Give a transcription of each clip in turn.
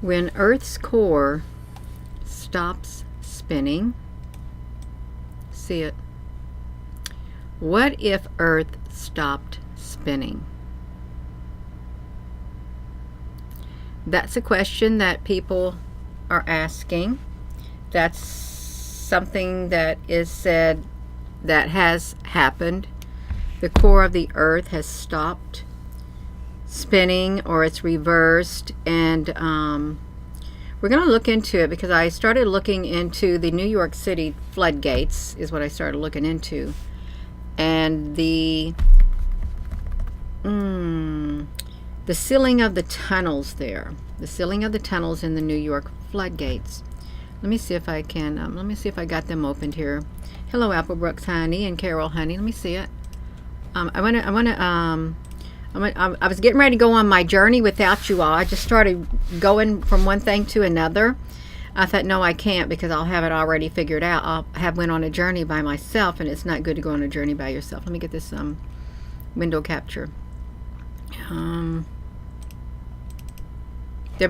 When Earth's core stops spinning, see it. What if Earth stopped spinning? That's a question that people are asking. That's something that is said that has happened. The core of the Earth has stopped spinning, or it's reversed, and we're going to look into it because I started looking into the New York City floodgates is what I started looking into, and the sealing of the tunnels there, the sealing of the tunnels in the New York floodgates. Let me see if I can let me see if I got them opened here. Hello Applebrooks honey and Carol honey, let me see it. I was getting ready to go on my journey without you all. I just started going from one thing to another. I thought, no, I can't, because I'll have it already figured out. I'll have went on a journey by myself, and it's not good to go on a journey by yourself. Let me get this window capture. There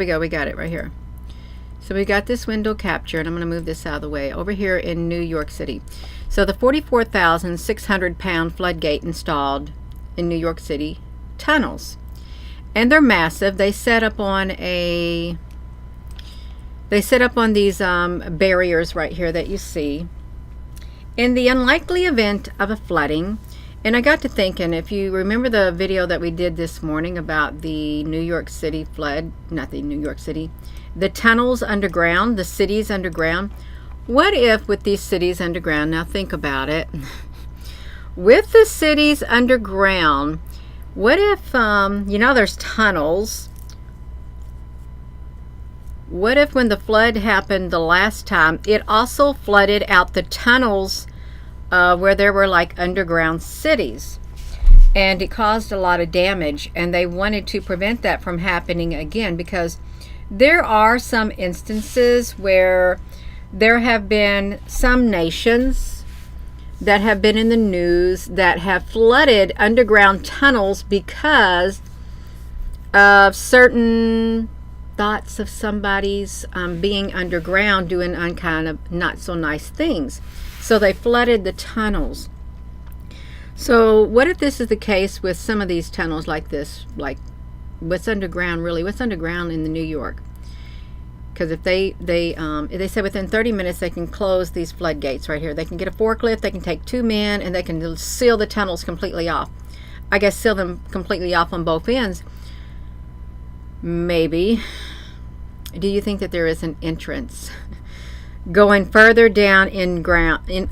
we go. We got it right here. So we got this window capture, and I'm going to move this out of the way. Over here in New York City. So the 44,600 pound floodgate installed in New York City tunnels, and they're massive. They set up on these barriers right here that you see. In the unlikely event of a flooding, and I got to thinking, if you remember the video that we did this morning about the New York City flood, not the New York City, the tunnels underground, the cities underground. What if with these cities underground, now think about it, with the cities underground, what if, there's tunnels. What if when the flood happened the last time, it also flooded out the tunnels where there were like underground cities, and it caused a lot of damage, and they wanted to prevent that from happening again, because there are some instances where there have been some nations that have been in the news that have flooded underground tunnels because of certain thoughts of somebody's being underground doing kind of not so nice things. So they flooded the tunnels. So what if this is the case with some of these tunnels like this, like what's underground, really? What's underground in the New York? Because if they said within 30 minutes they can close these floodgates right here. They can get a forklift, they can take 2 men, and they can seal the tunnels completely off. I guess seal them completely off on both ends. Maybe. Do you think that there is an entrance going further down in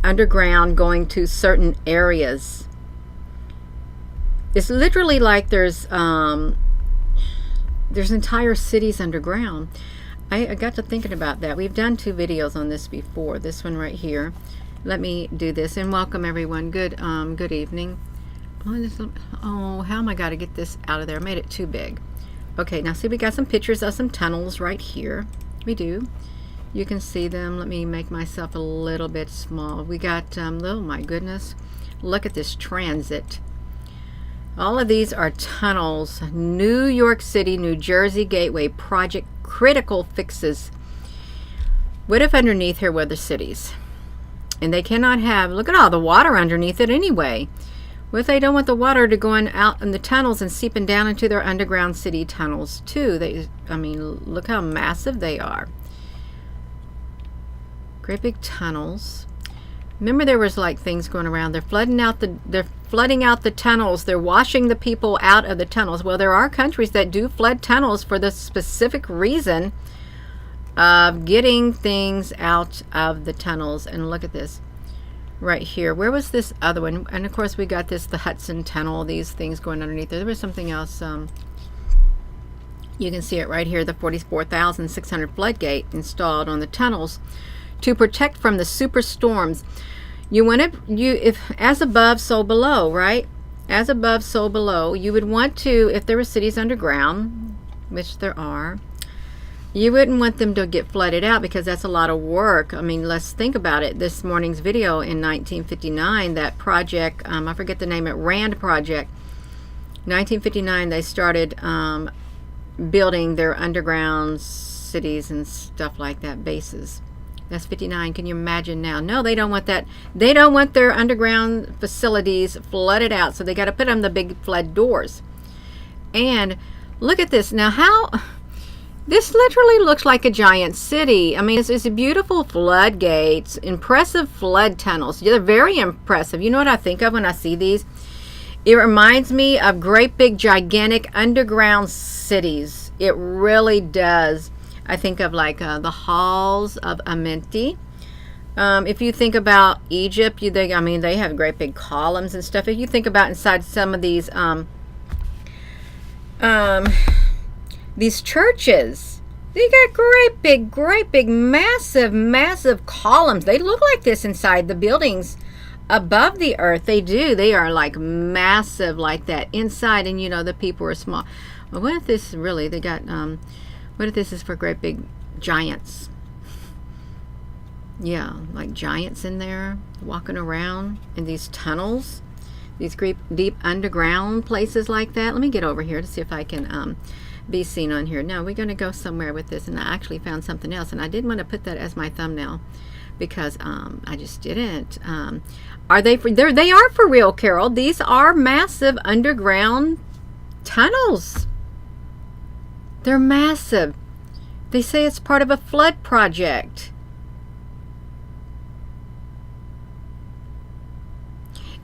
underground, going to certain areas? It's literally like there's entire cities underground. I got to thinking about that. We've done 2 videos on this before. This one right here. Let me do this, and welcome everyone. Good evening. Oh, how am I got to get this out of there? I made it too big. Okay, now see, we got some pictures of some tunnels right here. We do. You can see them. Let me make myself a little bit small. We got, oh my goodness, look at this transit. All of these are tunnels. New York City, New Jersey Gateway Project critical fixes. What if underneath here were the cities? And they cannot have, look at all the water underneath it anyway. What if they don't want the water to going out in the tunnels and seeping down into their underground city tunnels too? I mean, look how massive they are. Great big tunnels. Remember, there was like things going around. They're flooding out the tunnels. They're washing the people out of the tunnels. Well, there are countries that do flood tunnels for the specific reason of getting things out of the tunnels. And look at this right here. Where was this other one? And of course, we got the Hudson Tunnel. These things going underneath there. There was something else. You can see it right here. The 44,600 floodgate installed on the tunnels to protect from the superstorms. You want if as above, so below, right? As above, so below. You would want to, if there were cities underground, which there are, you wouldn't want them to get flooded out, because that's a lot of work. I mean, let's think about it. This morning's video in 1959, that project, I forget the name, Rand Project. 1959, they started building their underground cities and stuff like that, bases. That's 59. Can you imagine now? No, they don't want that. They don't want their underground facilities flooded out, so they got to put on the big flood doors. And look at this. Now, how... This literally looks like a giant city. I mean, it's beautiful floodgates, impressive flood tunnels. They're very impressive. You know what I think of when I see these? It reminds me of great big gigantic underground cities. It really does. I think of like the halls of Amenti. If you think about Egypt, I mean, they have great big columns and stuff. If you think about inside some of these churches, they got great big, massive columns. They look like this inside the buildings above the earth. They do. They are like massive like that inside, and you know, the people are small. Well, what if this really, they got, what if this is for great big giants? Yeah, like giants in there walking around in these tunnels, these deep underground places like that. Let me get over here to see if I can be seen on here. No, we're going to go somewhere with this, and I actually found something else, and I didn't want to put that as my thumbnail because I just didn't. Are they for there? They are for real, Carol. These are massive underground tunnels. They're massive. They say it's part of a flood project.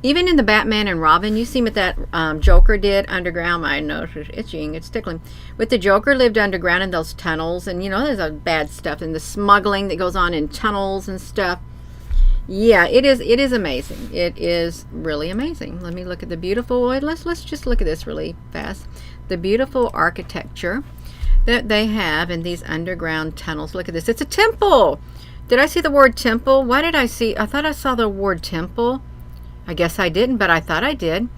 Even in the Batman and Robin, you see what that Joker did underground. My nose is itching. It's tickling. With the Joker lived underground in those tunnels. And, you know, there's a bad stuff. And the smuggling that goes on in tunnels and stuff. Yeah, it is amazing. It is really amazing. Let me look at the beautiful... Let's just look at this really fast. The beautiful architecture that they have in these underground tunnels. Look at this. It's a temple. Did I see the word temple? Why did I see... I thought I saw the word temple. I guess I didn't, but I thought I did.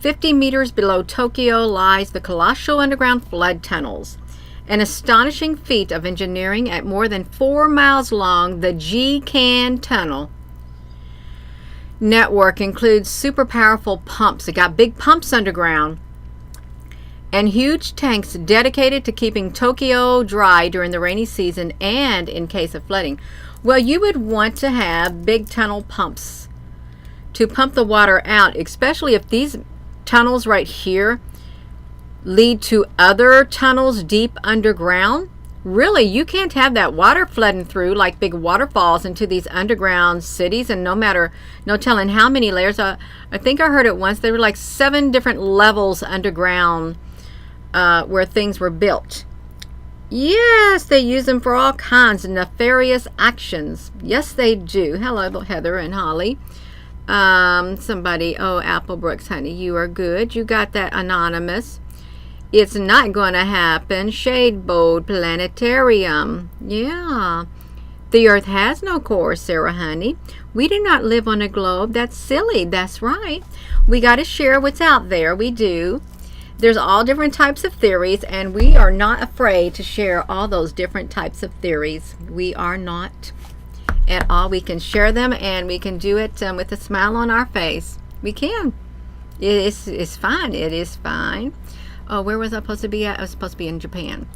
50 meters below Tokyo lies the colossal underground flood tunnels. An astonishing feat of engineering at more than 4 miles long, the G-Can Tunnel network includes super powerful pumps. It got big pumps underground and huge tanks dedicated to keeping Tokyo dry during the rainy season and in case of flooding. Well, you would want to have big tunnel pumps to pump the water out, especially if these tunnels right here lead to other tunnels deep underground. Really, you can't have that water flooding through like big waterfalls into these underground cities, and no telling how many layers. I think I heard it once, there were like 7 different levels underground where things were built. Yes, they use them for all kinds of nefarious actions. Yes, they do. Hello, Heather and Holly. Somebody, oh, Applebrooks, honey, you are good. You got that anonymous. It's not going to happen. Shadeboard Planetarium. Yeah. The Earth has no core, Sarah, honey. We do not live on a globe. That's silly. That's right. We got to share what's out there. We do. There's all different types of theories, and we are not afraid to share all those different types of theories. We are not at all. We can share them, and we can do it with a smile on our face. We can. It's fine. It is fine. Oh, where was I supposed to be at? I was supposed to be in Japan.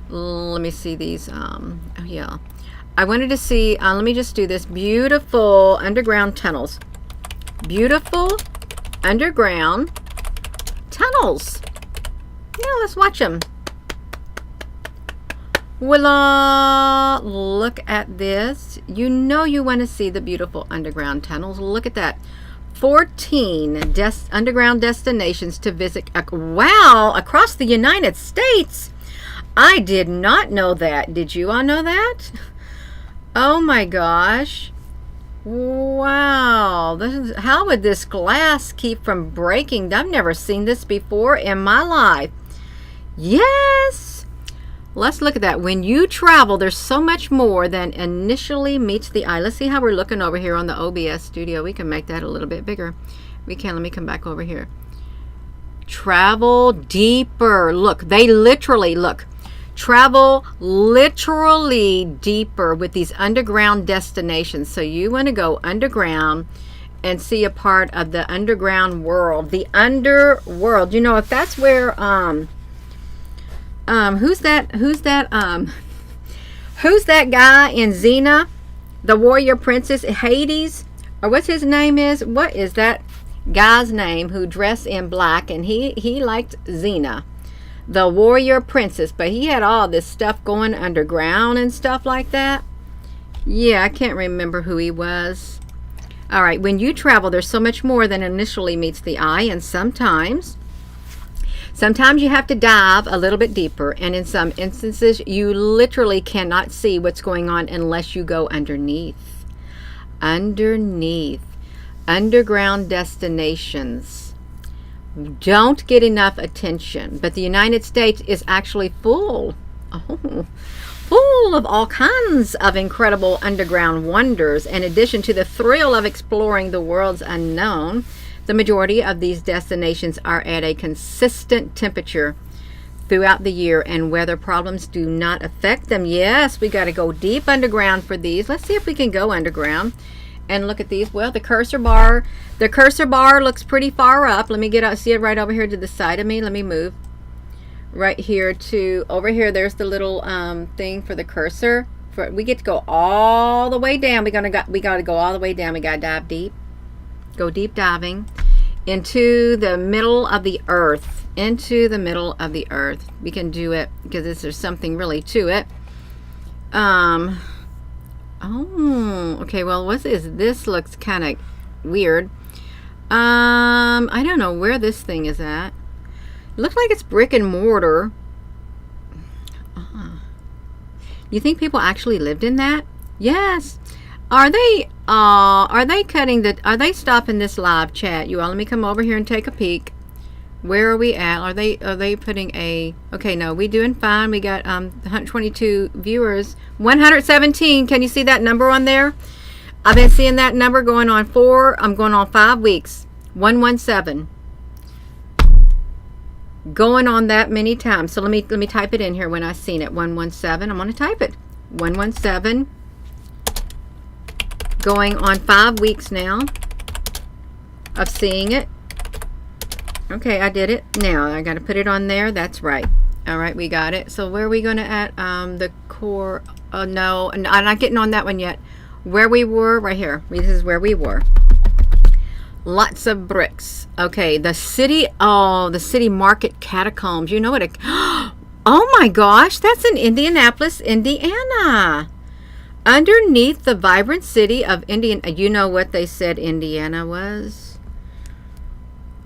Let me see these. Oh, yeah. I wanted to see, let me just do this. Beautiful underground tunnels. Beautiful underground tunnels. Yeah, let's watch them. Voila! Look at this. You know you want to see the beautiful underground tunnels. Look at that. 14 underground destinations to visit. Wow! Across the United States. I did not know that. Did you all know that? Oh my gosh. Wow. How would this glass keep from breaking? I've never seen this before in my life. Yes! Let's look at that. When you travel, there's so much more than initially meets the eye. Let's see how we're looking over here on the OBS studio. We can make that a little bit bigger. We can. Let me come back over here. Travel deeper. Look, they literally, look. Travel literally deeper with these underground destinations. So you want to go underground and see a part of the underground world. The underworld. You know, if that's where, who's that Who's that guy in Xena, the warrior princess, Hades, or what's his name is? What is that guy's name who dressed in black, and he liked Xena, the warrior princess, but he had all this stuff going underground and stuff like that. Yeah, I can't remember who he was. All right, when you travel, there's so much more than initially meets the eye, and sometimes you have to dive a little bit deeper, and in some instances, you literally cannot see what's going on unless you go underneath. Underground destinations don't get enough attention, but the United States is actually full of all kinds of incredible underground wonders. In addition to the thrill of exploring the world's unknown, the majority of these destinations are at a consistent temperature throughout the year, and weather problems do not affect them. Yes, we got to go deep underground for these. Let's see if we can go underground and look at these. Well, the cursor bar looks pretty far up. Let me get out, see it right over here to the side of me. Let me move right here to over here. There's the little thing for the cursor. We get to go all the way down. We got to go all the way down. We got to dive deep. Go deep diving into the middle of the earth. Into the middle of the earth. We can do it because there's something really to it. Oh, okay. Well, what is this? Looks kind of weird. I don't know where this thing is at. It looks like it's brick and mortar. You think people actually lived in that? Yes. Are they stopping this live chat? You all, let me come over here and take a peek. Where are we at? Are they putting a, okay, no, we doing fine. We got 122 viewers, 117. Can you see that number on there? I've been seeing that number going on I'm going on 5 weeks. 117. Going on that many times. So let me type it in here when I seen it. 117. I'm going to type it. 117. Going on 5 weeks now of seeing it. Okay, I did it. Now I got to put it on there. That's right. All right, we got it. So where are we going to at the core? Oh no, I'm not getting on that one yet. Where we were, right here. This is where we were. Lots of bricks. Okay, the city. Oh, the city market catacombs. You know what? Oh my gosh, that's in Indianapolis, Indiana. Underneath the vibrant city of Indiana. You know what they said Indiana was?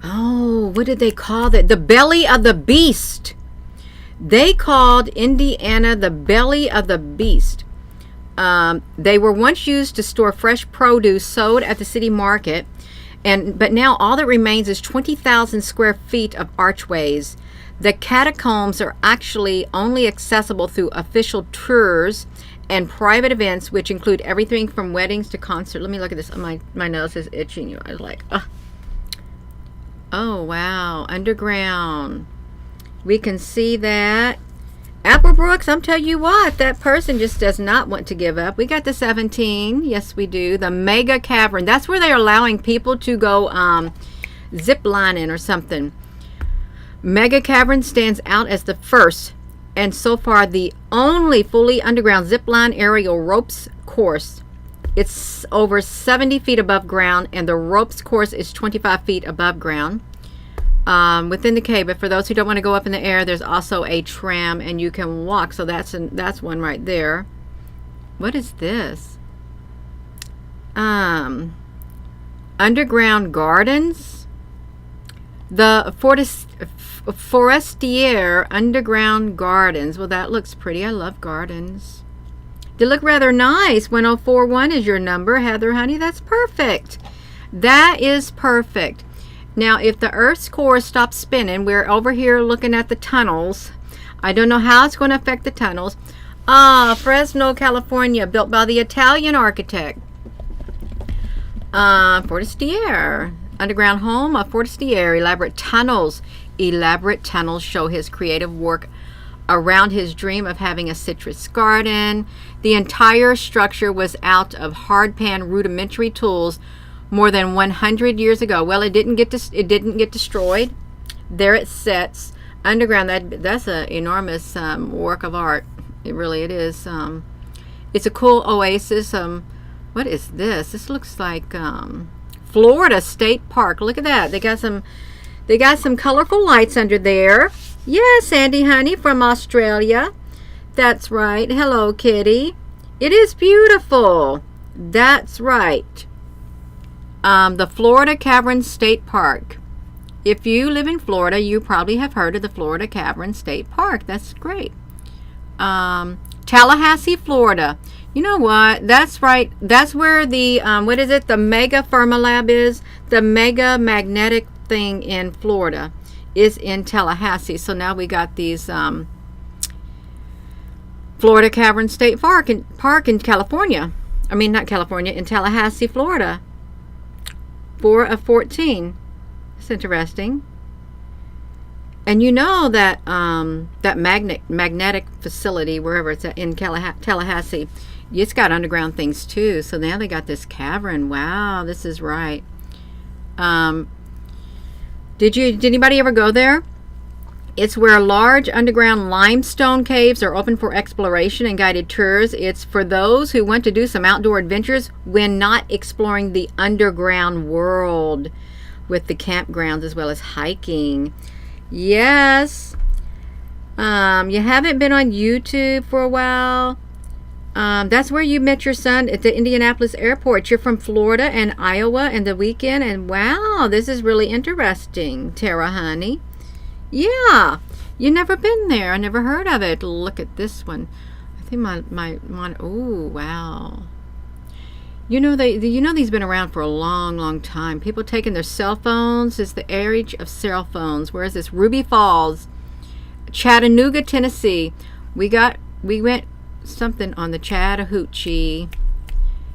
Oh, what did they call that? The belly of the beast. They called Indiana the belly of the beast. They were once used to store fresh produce sold at the city market, but now all that remains is 20,000 square feet of archways. The catacombs are actually only accessible through official tours and private events, which include everything from weddings to concerts. Let me look at this. My nose is itching. I was like, oh wow, underground. We can see that. Applebrooks, I'm telling you what, that person just does not want to give up. We got the 17. Yes, we do. The mega cavern. That's where they're allowing people to go zip lining or something. Mega cavern stands out as the first and so far the only fully underground zip line aerial ropes course. It's over 70 feet above ground, and the ropes course is 25 feet above ground. Within the cave, but for those who don't want to go up in the air, there's also a tram and you can walk. So that's one right there. What is this? Underground gardens. The Forestier underground gardens. Well, that looks pretty. I love gardens. They look rather nice. 1041 is your number, Heather, honey. That's perfect. That is perfect. Now, if the Earth's core stops spinning, we're over here looking at the tunnels. I don't know how it's going to affect the tunnels. Fresno, California, built by the Italian architect. Forestier. Underground home of Forestier. Elaborate tunnels. Elaborate tunnels show his creative work around his dream of having a citrus garden. The entire structure was out of hardpan rudimentary tools more than 100 years ago. Well, it didn't get destroyed. There it sits underground. That's an enormous work of art. It is. It's a cool oasis. What is this? This looks like Florida State Park. Look at that. They got some colorful lights under there. Yes, Sandy honey from Australia. That's right. Hello, kitty. It is beautiful. That's right. The Florida Cavern State Park. If you live in Florida, you probably have heard of the Florida Cavern State Park. That's great. Tallahassee, Florida. You know what? That's right. That's where the, what is it? The Mega Fermilab is. The Mega Magnetic thing in Florida is in Tallahassee. So now we got these Florida Cavern State Park in California. I mean, not California, in Tallahassee, Florida. 4 of 14. It's interesting. And you know that that magnetic facility, wherever it's at, in Tallahassee, it's got underground things too. So now they got this cavern. Wow, this is right. Did anybody ever go there? It's where large underground limestone caves are open for exploration and guided tours. It's for those who want to do some outdoor adventures when not exploring the underground world, with the campgrounds as well as hiking. Yes. You haven't been on YouTube for a while. That's where you met your son at the Indianapolis airport. You're from Florida and Iowa and the weekend. And wow, this is really interesting, Tara honey. Yeah, you never been there. I never heard of it. Look at this one. I think my oh wow. You know these been around for a long time. People taking their cell phones. It's the age of cell phones. Where is this? Ruby Falls, Chattanooga, Tennessee. We went something on the Chattahoochee.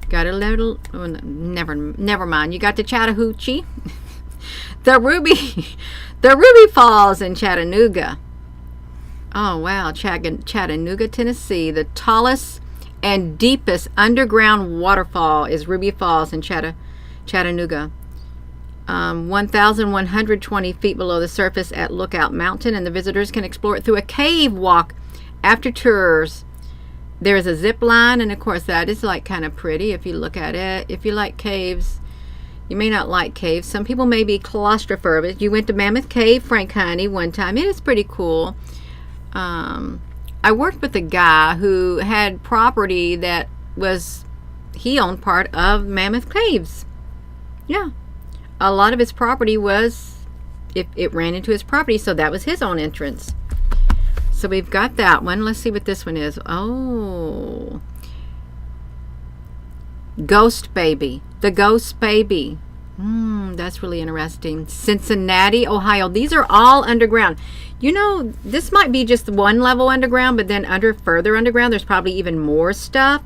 Got a little. Oh, never mind. You got the Chattahoochee. The Ruby Falls in Chattanooga. Oh wow, Chattanooga, Tennessee. The tallest and deepest underground waterfall is Ruby Falls in Chattanooga. 1,120 feet below the surface at Lookout Mountain, and the visitors can explore it through a cave walk after tours. There is a zip line, and of course that is like kind of pretty if you look at it. If you like caves, you may not like caves. Some people may be claustrophobic. You went to Mammoth Cave, Frank honey, one time. It is pretty cool. I worked with a guy who had property that he owned part of Mammoth Caves. Yeah. A lot of his property it ran into his property, so that was his own entrance. So we've got that one. Let's see what this one is. Oh. Ghost Baby. The Ghost Baby. That's really interesting. Cincinnati, Ohio. These are all underground. You know, this might be just one level underground, but then further underground, there's probably even more stuff.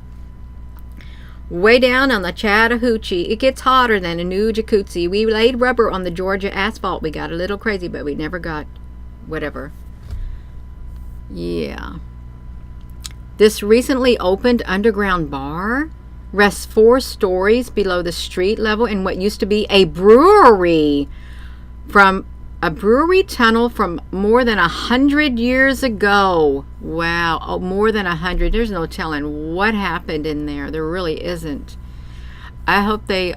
Way down on the Chattahoochee, it gets hotter than a new jacuzzi. We laid rubber on the Georgia asphalt. We got a little crazy, but we never got whatever. Yeah. This recently opened underground bar rests 4 stories below the street level in what used to be a brewery tunnel from more than 100 years ago. Wow. Oh, more than 100. There's no telling what happened in there. There really isn't. I hope they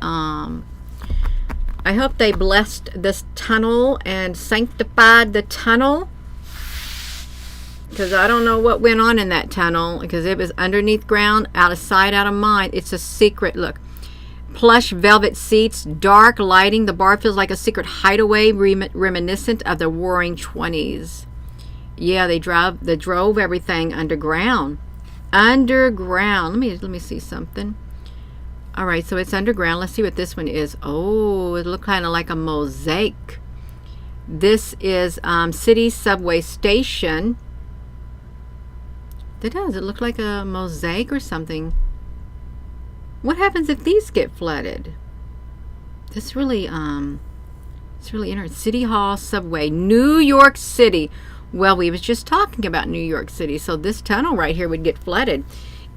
blessed this tunnel and sanctified the tunnel, because I don't know what went on in that tunnel, because it was underneath ground, out of sight, out of mind. It's a secret. Look, plush velvet seats, dark lighting. The bar feels like a secret hideaway reminiscent of the Roaring 20s. Yeah, they drove everything underground. Underground. Let me see something. All right, so it's underground. Let's see what this one is. Oh, it looked kind of like a mosaic. This is City Subway Station. It does. It looked like a mosaic or something. What happens if these get flooded? It's really interesting. City Hall Subway, New York City. Well, we was just talking about New York City, so this tunnel right here would get flooded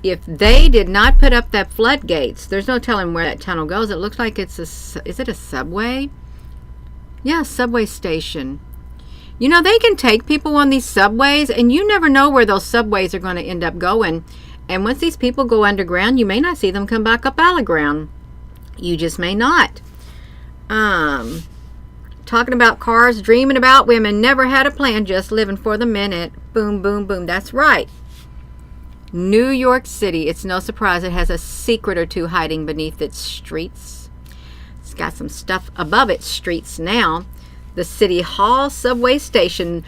if they did not put up that floodgates. There's no telling where that tunnel goes. It looks like is it a subway? Yeah, subway station. You know, they can take people on these subways, and you never know where those subways are going to end up going. And once these people go underground, you may not see them come back up out of ground. You just may not. Talking about cars, dreaming about women, never had a plan, just living for the minute. Boom, boom, boom. That's right. New York City, it's no surprise it has a secret or two hiding beneath its streets. It's got some stuff above its streets now. The City Hall subway station,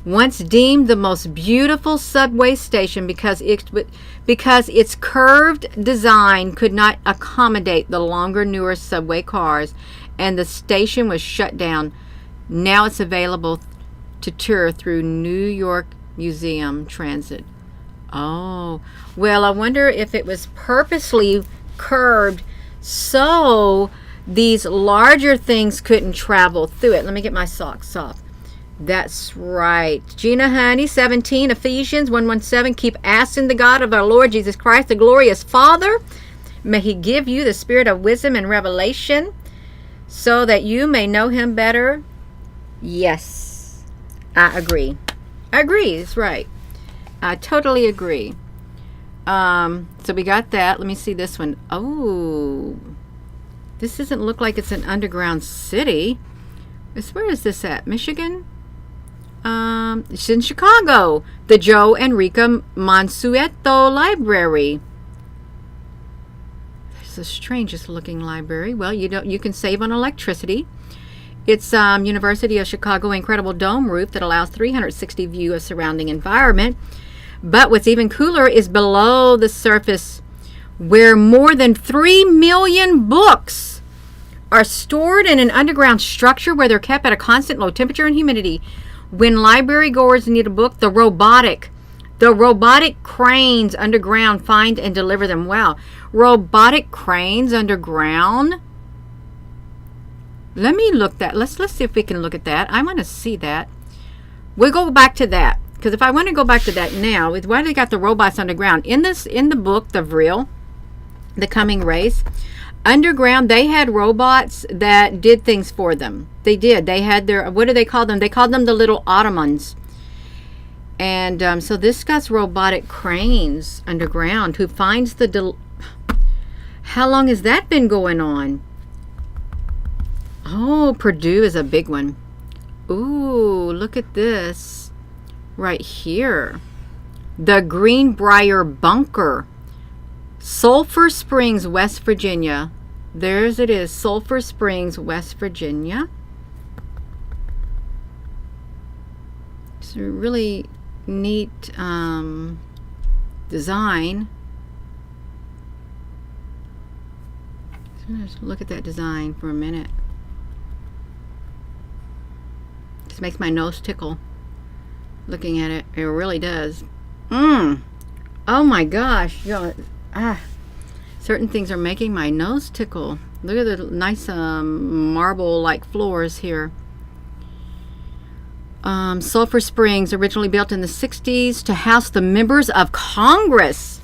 once deemed the most beautiful subway station because its curved design could not accommodate the longer, newer subway cars, and the station was shut down. Now it's available to tour through New York Museum Transit. Oh, well, I wonder if it was purposely curved so these larger things couldn't travel through it. Let me get my socks off. That's right. Gina Honey, 17, Ephesians 1:17. Keep asking the God of our Lord Jesus Christ, the glorious Father. May he give you the spirit of wisdom and revelation so that you may know him better. Yes, I agree. I agree. It's right. I totally agree. So we got that. Let me see this one. Oh, this doesn't look like it's an underground city. Where is this at? Michigan? It's in Chicago. The Joe Enrica Mansueto Library. It's the strangest looking library. Well, you can save on electricity. It's University of Chicago incredible dome roof that allows 360 view of surrounding environment. But what's even cooler is below the surface, where more than 3 million books are stored in an underground structure where they're kept at a constant low temperature and humidity. When library goers need a book, the robotic cranes underground find and deliver them. Wow. Robotic cranes underground? Let me look that. Let's see if we can look at that. I want to see that. We'll go back to that. Because if I want to go back to that now, with why they got the robots underground. In the book, The Vril, The Coming Race, underground, they had robots that did things for them. They did. They had their, what do they call them? They called them the little Ottomans. And so this guy's robotic cranes underground. Who finds how long has that been going on? Oh, Purdue is a big one. Ooh, look at this. Right here. The Greenbrier Bunker. Sulphur Springs, West Virginia. There's it is. Sulphur Springs, West Virginia. It's a really neat design. Let's look at that design for a minute. Just makes my nose tickle looking at it. It really does. Oh my gosh. Certain things are making my nose tickle. Look at the nice marble like floors here. Sulphur Springs, originally built in the 60s to house the members of Congress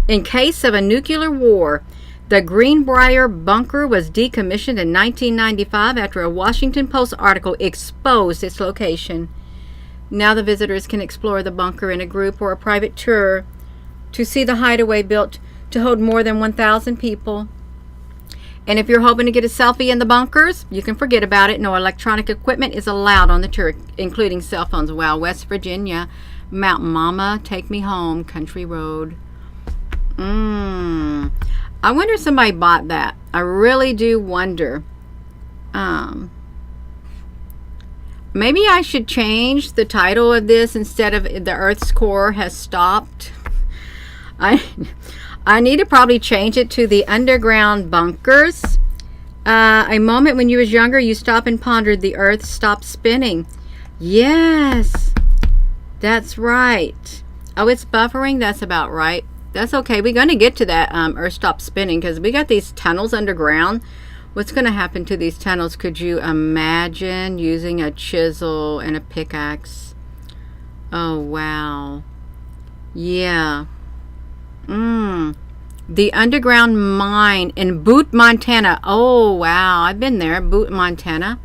in case of a nuclear war. The Greenbrier Bunker was decommissioned in 1995 after a Washington Post article exposed its location. Now the visitors can explore the bunker in a group or a private tour to see the hideaway built to hold more than 1,000 people. And if you're hoping to get a selfie in the bunkers, you can forget about it. No electronic equipment is allowed on the tour, including cell phones. Wow, West Virginia, Mountain Mama, Take Me Home, Country Road. I wonder if somebody bought that. I really do wonder. Maybe I should change the title of this instead of The Earth's Core Has Stopped. I need to probably change it to The Underground Bunkers. A moment when you was younger, you stopped and pondered the earth stopped spinning. Yes, that's right. Oh, it's buffering? That's about right. That's okay. We're going to get to that earth stopped spinning because we got these tunnels underground. What's going to happen to these tunnels? Could you imagine using a chisel and a pickaxe? Oh, wow. Yeah. The underground mine in Butte, Montana. Oh, wow. I've been there, Butte, Montana.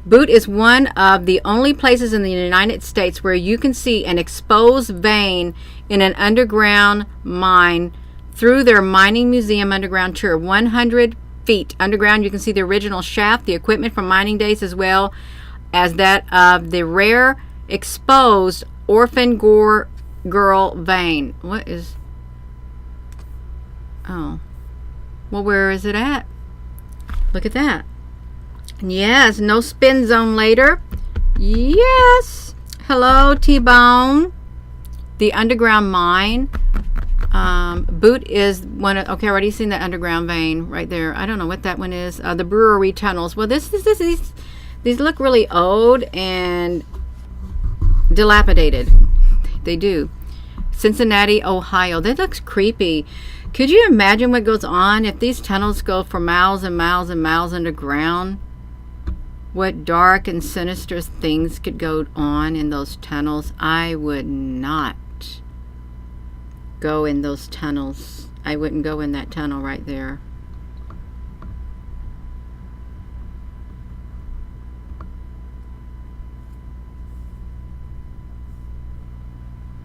Butte is one of the only places in the United States where you can see an exposed vein in an underground mine through their mining museum underground tour. 100 feet underground, you can see the original shaft, the equipment from mining days, as well as that of the rare exposed orphan girl vein. What is... Oh. Well, where is it at? Look at that. Yes, no spin zone later. Yes. Hello, T-Bone. The underground mine. Butte is one of... Okay, I already seen that underground vein right there. I don't know what that one is. The brewery tunnels. Well, these look really old and dilapidated. They do. Cincinnati, Ohio. That looks creepy. Could you imagine what goes on if these tunnels go for miles and miles and miles underground? What dark and sinister things could go on in those tunnels? I would not go in those tunnels. I wouldn't go in that tunnel right there.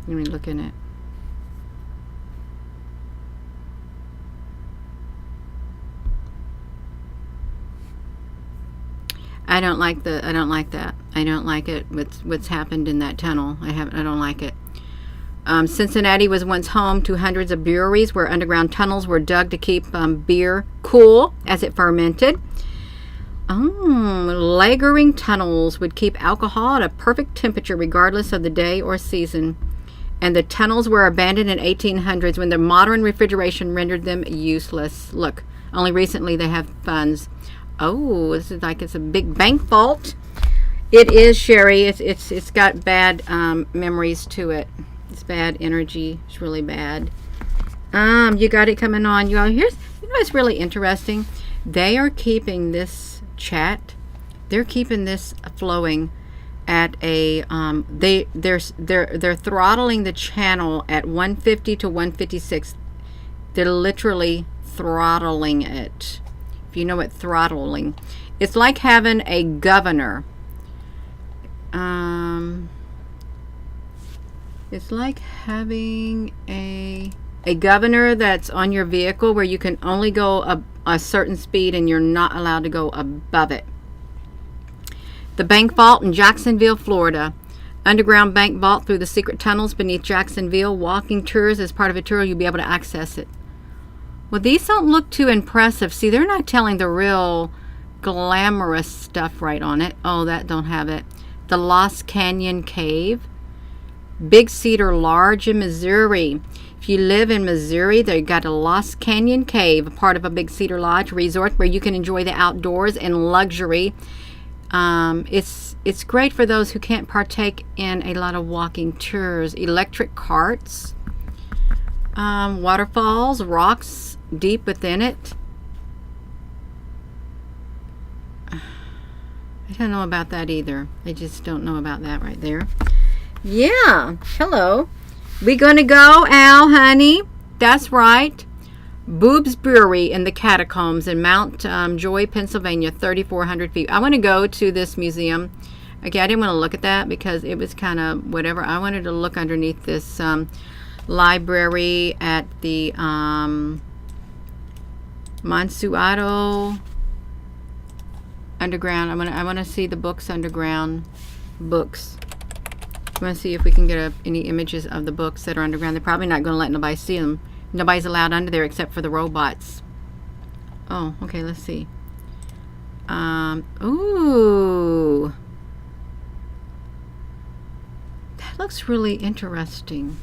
Let me look in it. I don't like that. I don't like it. What's happened in that tunnel. I don't like it. Cincinnati was once home to hundreds of breweries where underground tunnels were dug to keep beer cool as it fermented. Lagering tunnels would keep alcohol at a perfect temperature regardless of the day or season. And the tunnels were abandoned in 1800s when the modern refrigeration rendered them useless. Look, only recently they have funds. Oh, this is like it's a big bank vault. It is, Sherry. It's got bad memories to it. It's bad energy. It's really bad. You got it coming on. You know what's really interesting? They are keeping this chat. They're keeping this flowing at a they're throttling the channel at 150 to 156. They're literally throttling it. If you know what throttling, it's like having a governor. It's like having a governor that's on your vehicle where you can only go a certain speed and you're not allowed to go above it. The bank vault in Jacksonville, Florida. Underground bank vault through the secret tunnels beneath Jacksonville. Walking tours. As part of a tour, you'll be able to access it. Well, these don't look too impressive. See, they're not telling the real glamorous stuff right on it. Oh, that don't have it. The Lost Canyon Cave. Big Cedar Lodge in Missouri. If you live in Missouri, they got a Lost Canyon Cave, a part of a Big Cedar Lodge resort where you can enjoy the outdoors and luxury. It's great for those who can't partake in a lot of walking tours. Electric carts, waterfalls, rocks deep within it. I don't know about that either. I just don't know about that right there. Yeah, hello. We gonna go, Al, honey? That's right. Boob's Brewery in the Catacombs in Mount Joy, Pennsylvania, 3,400 feet. I want to go to this museum. Okay, I didn't want to look at that because it was kind of whatever. I wanted to look underneath this library at the Monsuato underground. I want to see the books underground. Books. I want to see if we can get any images of the books that are underground. They're probably not going to let nobody see them. Nobody's allowed under there except for the robots. Oh, okay, let's see. Ooh. That looks really interesting.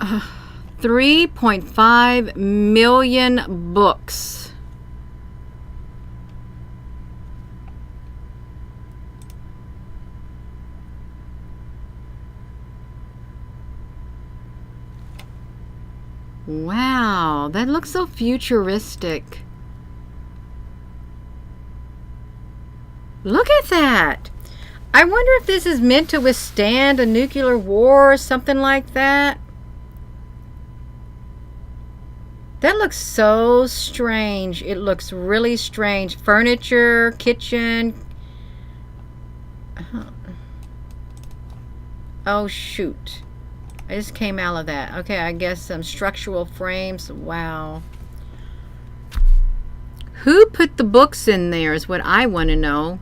3.5 million books. Wow, that looks so futuristic. Look at that. I wonder if this is meant to withstand a nuclear war or something like that. That looks so strange. It looks really strange. Furniture, kitchen. Oh, shoot. I just came out of that. Okay, I guess some structural frames. Wow. Who put the books in there is what I want to know.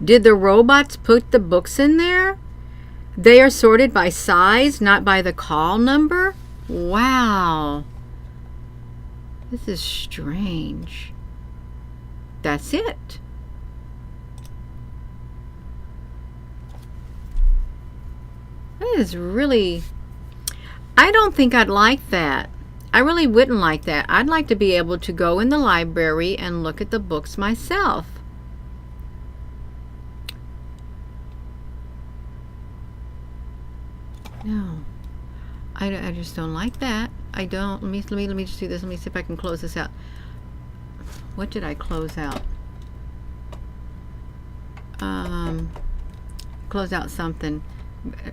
Did the robots put the books in there? They are sorted by size, not by the call number? Wow. This is strange. That's it. That is really... I don't think I'd like that. I really wouldn't like that. I'd like to be able to go in the library and look at the books myself. No. I just don't like that. I don't. Let me just do this. Let me see if I can close this out. What did I close out? Close out something.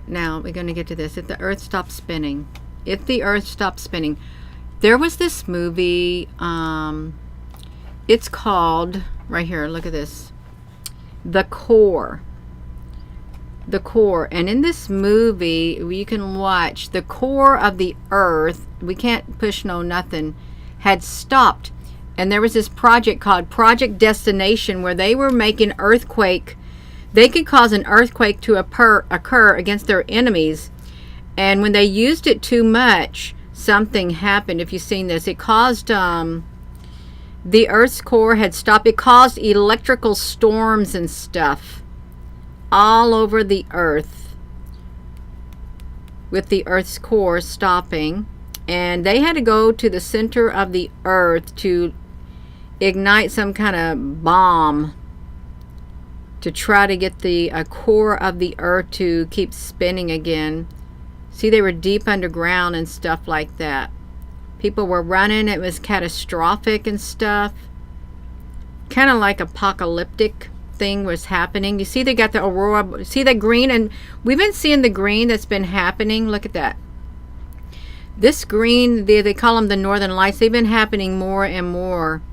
Now we're going to get to this. If the earth stops spinning. If the earth stops spinning. There was this movie, it's called, right here, look at this, The Core. The Core. And in this movie, you can watch the core of the earth, we can't push no nothing, had stopped. And there was this project called Project Destination where they were making earthquake. They could cause an earthquake to occur against their enemies. And when they used it too much, something happened. If you've seen this, it caused the earth's core had stopped. It caused electrical storms and stuff all over the earth with the earth's core stopping, and they had to go to the center of the earth to ignite some kind of bomb to try to get the core of the earth to keep spinning again. See, they were deep underground and stuff like that. People were running. It was catastrophic and stuff. Kind of like apocalyptic thing was happening. You see, they got the aurora. See the green? And we've been seeing the green that's been happening. Look at that. This green, they call them the northern lights. They've been happening more and more.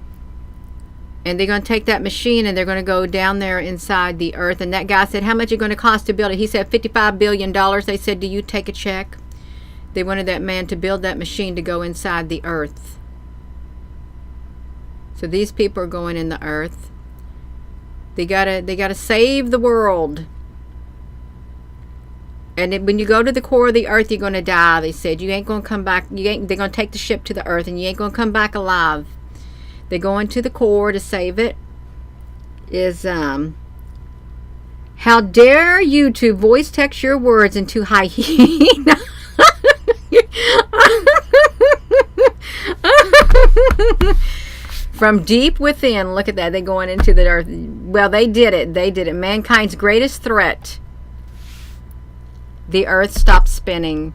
And they're going to take that machine and they're going to go down there inside the earth. And that guy said, how much is it going to cost to build it? He said $55 billion. They said, do you take a check? They wanted that man to build that machine to go inside the earth. So these people are going in the earth. They gotta save the world. And when you go to the core of the earth, you're going to die. They said, you ain't going to come back. They're going to take the ship to the earth and you ain't going to come back alive. They go into the core to save it. Is how dare you to voice text your words into hyena? From deep within. Look at that. They're going into the earth. Well, they did it. They did it. Mankind's greatest threat. The earth stopped spinning.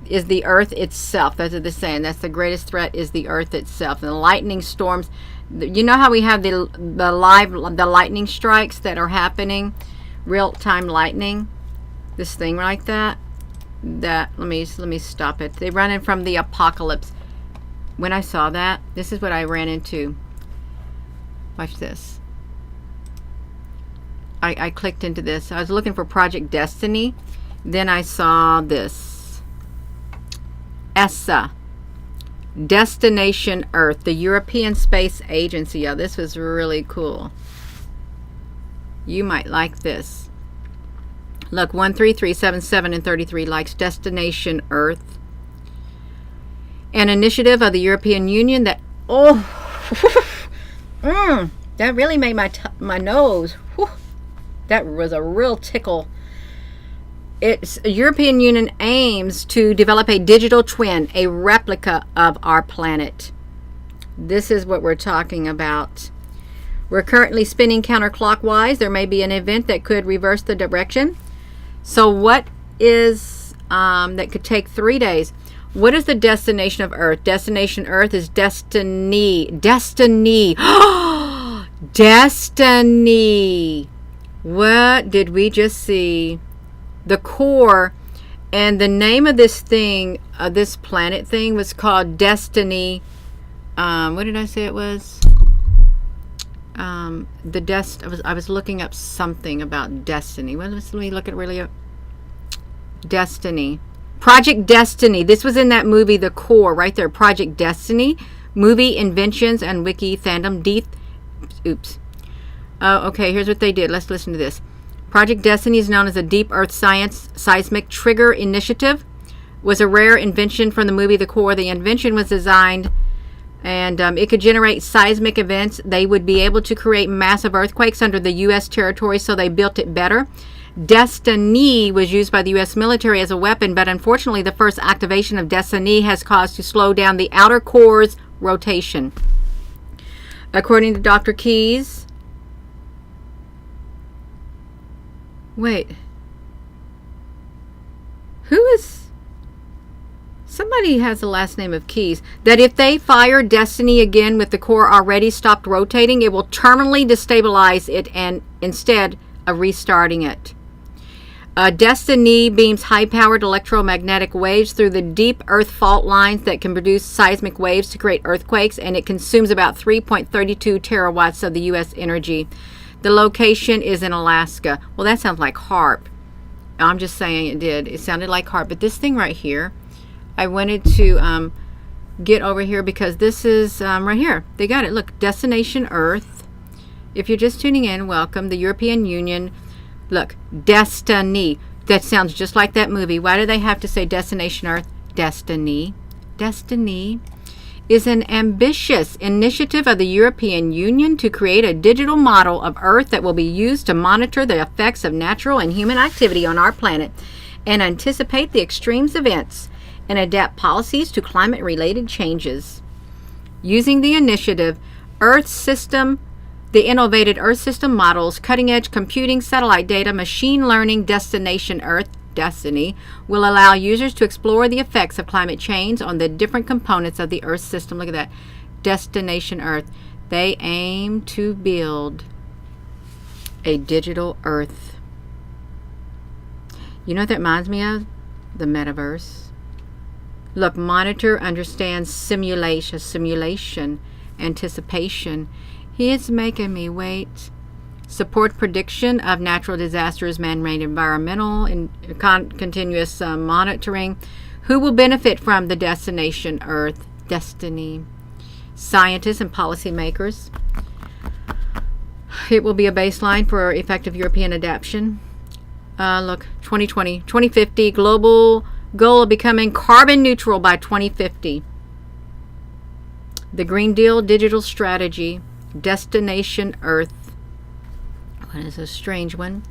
Is the earth itself. That's what they're saying. That's the greatest threat, is the earth itself. And the lightning storms. You know how we have the lightning strikes that are happening, real-time lightning, this thing like that. Let me stop it. They're running from the apocalypse. When I saw that, this is what I ran into. Watch this. I clicked into this. I was looking for Project Destiny. Then I saw this. ESA, Destination Earth, the European Space Agency. Yeah, this was really cool. You might like this. Look, 13377 and 33 likes Destination Earth. An initiative of the European Union that, that really made my nose. That was a real tickle. It's European Union aims to develop a digital twin, a replica of our planet. This is what we're talking about. We're currently spinning counterclockwise. There may be an event that could reverse the direction. So what is, that could take 3 days. What is the destination of Earth? Destination Earth is destiny. Destiny. Destiny. What did we just see? The core, And the name of this thing, this planet thing, was called Destiny. What did I say it was? I was looking up something about destiny. Well, let me look at really up. Destiny. Project Destiny. This was in that movie, The Core, right there. Project Destiny. Movie Inventions and Wiki Fandom. Oops. Okay, here's what they did. Let's listen to this. Project Destiny is known as a Deep Earth Science Seismic Trigger Initiative. Was a rare invention from the movie The Core. The invention was designed and it could generate seismic events. They would be able to create massive earthquakes under the U.S. territory, so they built it better. Destiny was used by the U.S. military as a weapon, but unfortunately the first activation of Destiny has caused to slow down the outer core's rotation. According to Dr. Keyes, wait, who is... Somebody has the last name of Keyes. That if they fire Destiny again with the core already stopped rotating, it will terminally destabilize it and instead of restarting it. Destiny beams high-powered electromagnetic waves through the deep earth fault lines that can produce seismic waves to create earthquakes, and it consumes about 3.32 terawatts of the U.S. energy. The location is in Alaska. Well, that sounds like HARP. I'm just saying it did. It sounded like HARP. But this thing right here, I wanted to get over here because this is right here. They got it. Look, Destination Earth. If you're just tuning in, welcome. The European Union. Look, Destiny. That sounds just like that movie. Why do they have to say Destination Earth? Destiny. Destiny is an ambitious initiative of the European Union to create a digital model of Earth that will be used to monitor the effects of natural and human activity on our planet and anticipate the extremes events and adapt policies to climate-related changes. Using the initiative, the innovated Earth system models, cutting-edge computing, satellite data, machine learning, Destination Earth, Destiny, will allow users to explore the effects of climate change on the different components of the Earth system. Look at that. Destination Earth. They aim to build a digital Earth. You know what that reminds me of? The metaverse. Look, monitor, understand, simulation, anticipation. It's making me wait. Support prediction of natural disasters, man-made environmental, and continuous monitoring. Who will benefit from the Destination Earth? Destiny. Scientists and policymakers. It will be a baseline for effective European adaptation. Look, 2050, global goal of becoming carbon neutral by 2050. The Green Deal digital strategy, Destination Earth. What is a strange one?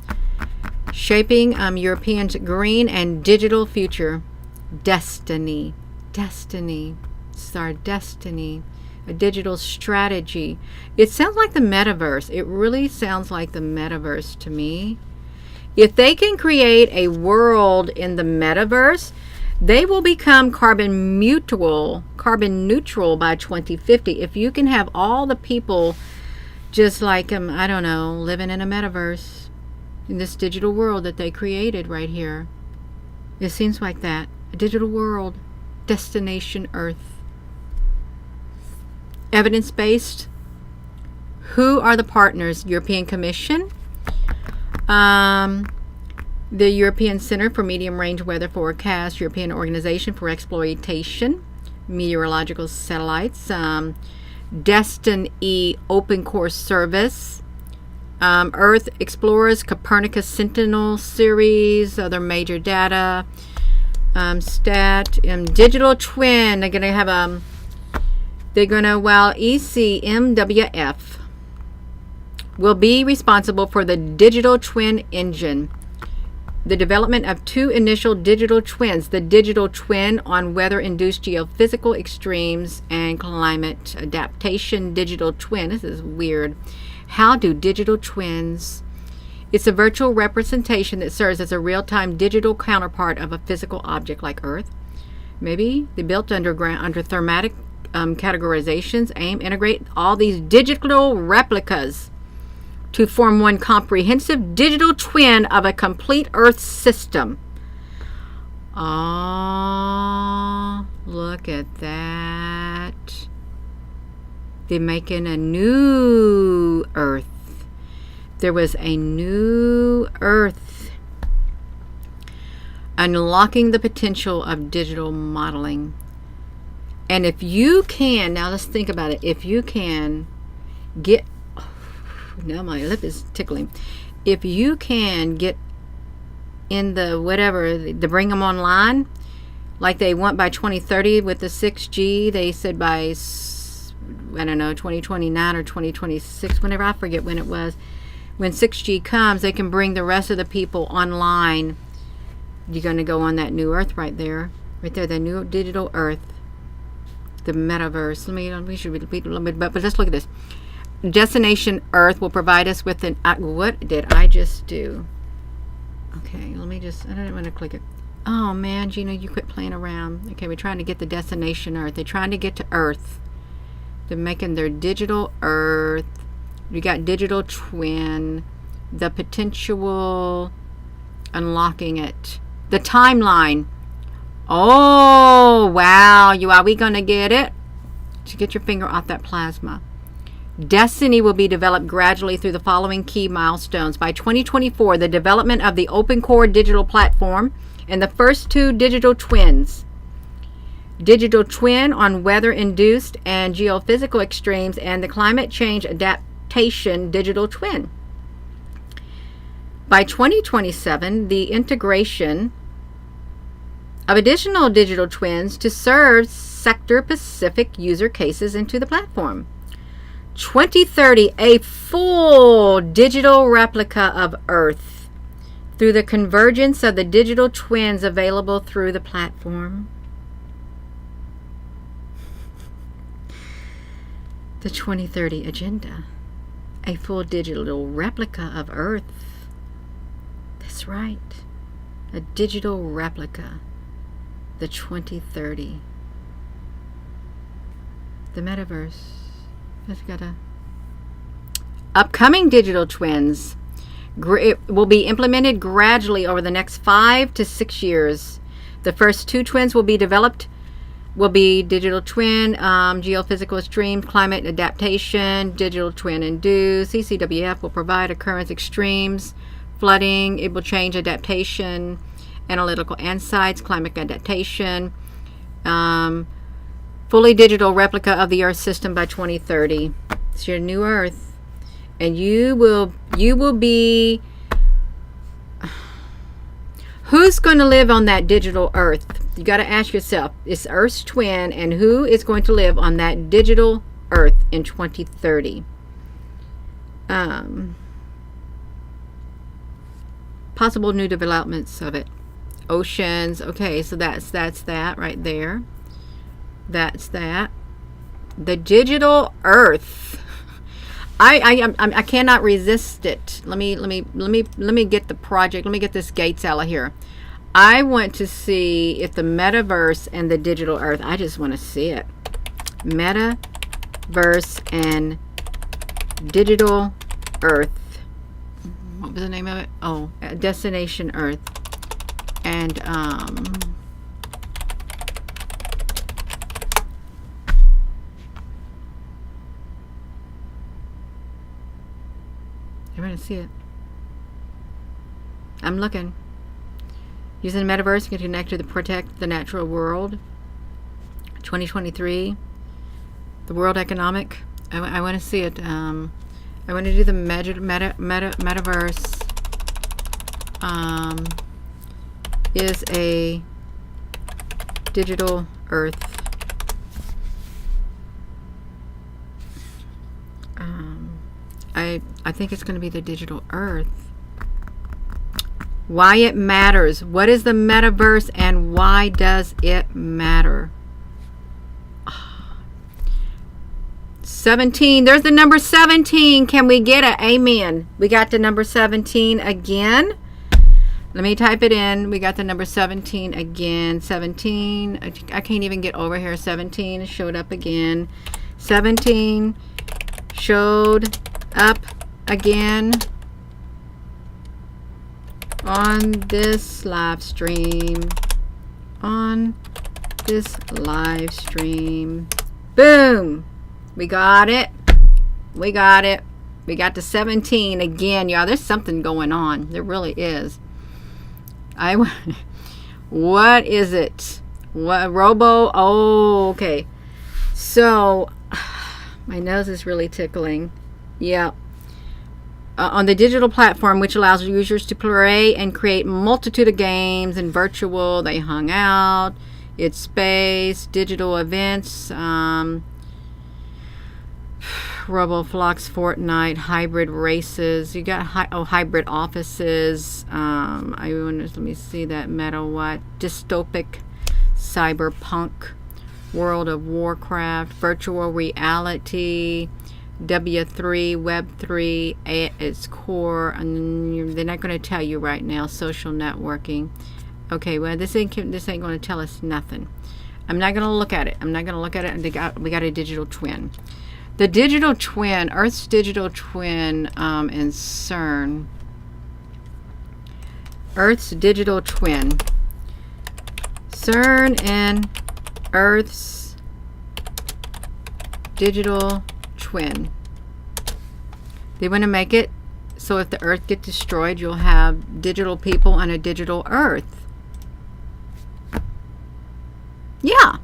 Shaping Europeans' green and digital future. Destiny. Destiny. It's our destiny. A digital strategy. It sounds like the metaverse. It really sounds like the metaverse to me. If they can create a world in the metaverse, they will become carbon neutral by 2050. If you can have all the people just like, I don't know, living in a metaverse, in this digital world that they created right here. It seems like that. A digital world. Destination Earth. Evidence-based. Who are the partners? European Commission. The European Center for Medium Range Weather Forecast, European Organization for Exploitation, Meteorological Satellites, Destiny Open Core Service, Earth Explorers, Copernicus Sentinel Series, other major data, Digital Twin. They're gonna have while ECMWF will be responsible for the digital twin engine. The development of two initial digital twins, the digital twin on weather-induced geophysical extremes and climate adaptation digital twin. This is weird. How do digital twins? It's a virtual representation that serves as a real-time digital counterpart of a physical object like Earth. Maybe they built under thematic categorizations, integrate all these digital replicas to form one comprehensive digital twin of a complete Earth system. Oh, look at that. They're making a new Earth. There was a new Earth. Unlocking the potential of digital modeling. And if you can, now let's think about it. If you can get, now my lip is tickling. If you can get in the whatever, to bring them online, like they want by 2030 with the 6G, they said by, I don't know, 2029 or 2026, whenever, I forget when it was. When 6G comes, they can bring the rest of the people online. You're going to go on that new Earth right there. Right there, the new digital Earth. The metaverse. We should repeat a little bit, but let's look at this. Destination Earth will provide us with an... what did I just do? Okay, let me just... I don't want to click it. Oh, man, Gina, you quit playing around. Okay, we're trying to get the destination Earth. They're trying to get to Earth. They're making their digital Earth. You got digital twin. The potential... Unlocking it. The timeline. Oh, wow. Are we going to get it? To get your finger off that plasma. Destiny will be developed gradually through the following key milestones. By 2024, the development of the open core digital platform and the first two digital twins. Digital twin on weather-induced and geophysical extremes, and the climate change adaptation digital twin. By 2027, the integration of additional digital twins to serve sector-specific user cases into the platform. 2030, a full digital replica of Earth through the convergence of the digital twins available through the platform. The 2030 agenda, a full digital replica of Earth. That's right, a digital replica. The 2030. The metaverse. It's got a upcoming digital twins. It will be implemented gradually over the next 5 to 6 years. The first two twins will be developed. Will be digital twin, geophysical extreme, climate adaptation, digital twin induced. CCWF will provide occurrence extremes, flooding. It will change adaptation. Analytical insights, climate adaptation, fully digital replica of the Earth system by 2030. It's your new Earth, and you will be. Who's going to live on that digital Earth? You got to ask yourself: it's Earth's twin, and who is going to live on that digital Earth in 2030? Possible new developments of it. Oceans. Okay, so that's that right there. That's that. The digital Earth. I cannot resist it. Let me get the project. Let me get this Gates out of here. I want to see if the metaverse and the digital Earth. I just want to see it. Metaverse and digital Earth. What was the name of it? Oh, Destination Earth. And I want to see it. I'm looking. Using the metaverse can connect to protect the natural world. 2023. The World Economic. I want to see it. I want to do the metaverse. Is a digital Earth. I think it's going to be the digital Earth. Why it matters. What is the metaverse and why does it matter? 17. There's the number 17. Can we get it? Amen. We got the number 17 again. Let me type it in. We got the number 17 again. 17. I can't even get over here. 17 showed up again. 17 showed up again on this live stream. on this live stream. Boom! We got it. We got it. We got to 17 again, y'all. There's something going on. There really is. What is it? What robo? Oh, okay. So my nose is really tickling. Yeah. On the digital platform, which allows users to play and create multitude of games and virtual, they hung out. It's space, digital events, Roboflox, Fortnite, hybrid races. You got hybrid offices. Let me see that meta what dystopic, cyberpunk, World of Warcraft, virtual reality, W3, Web3 at its core, and they're not going to tell you right now. Social networking. Okay, well this ain't going to tell us nothing. I'm not going to look at it. We got a digital twin. The digital twin, Earth's digital twin, and CERN. Earth's digital twin. CERN and Earth's digital twin. They want to make it so if the Earth gets destroyed, you'll have digital people on a digital Earth. Yeah,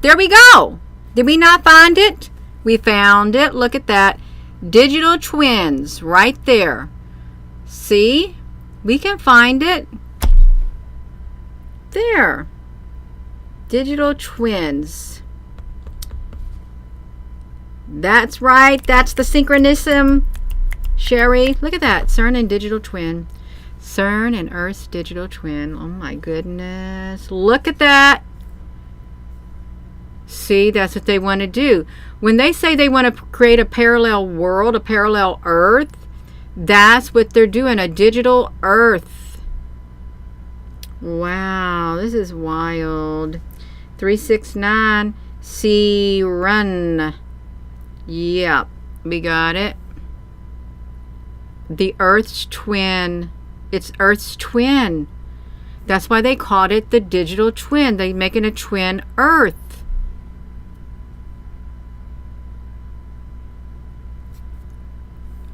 there we go. Did we not find it? We found it. Look at that. Digital twins right there. See? We can find it. There. Digital twins. That's right. That's the synchronism. Sherry, look at that. CERN and digital twin. CERN and Earth's digital twin. Oh my goodness. Look at that. See, that's what they want to do. When they say they want to create a parallel world, a parallel Earth, that's what they're doing, a digital Earth. Wow, this is wild. 369, see, run. Yep, we got it. The Earth's twin. It's Earth's twin. That's why they called it the digital twin. They're making a twin Earth.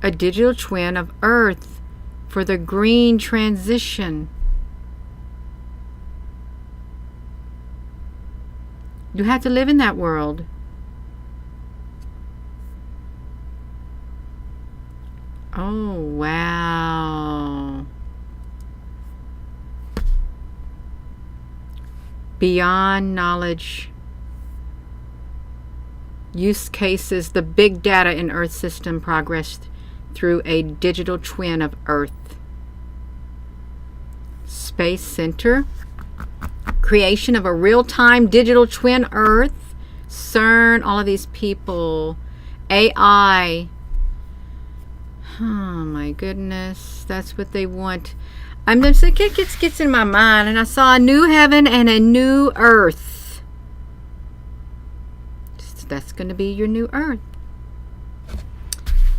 A digital twin of Earth for the green transition. You have to live in that world. Oh, wow. Beyond knowledge. Use cases, the big data in Earth system progressed through a digital twin of Earth. Space Center. Creation of a real-time digital twin Earth. CERN, all of these people. AI. Oh my goodness. That's what they want. I'm just, it gets in my mind, and I saw a new heaven and a new earth. That's going to be your new earth.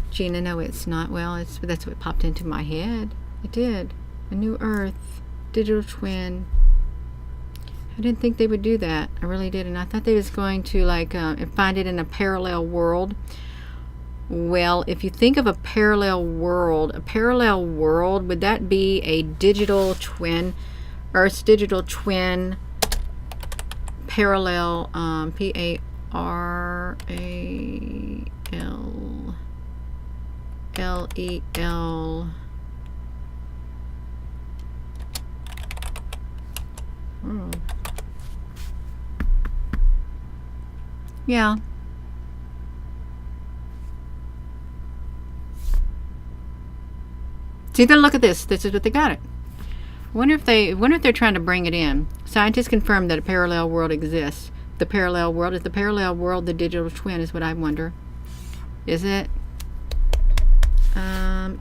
Gina, no, it's not. Well, that's what popped into my head. It did. A new earth. Digital twin. I didn't think they would do that. I really didn't. I thought they was going to find it in a parallel world. Well, if you think of a parallel world, would that be a digital twin? Earth's digital twin. Parallel. P-A-R-A-L-L-E-L. Oh. Yeah. See, then look at this. This is what they got it. Wonder if they're trying to bring it in. Scientists confirm that a parallel world exists. The parallel world is the parallel world. The digital twin is what I wonder. Is it?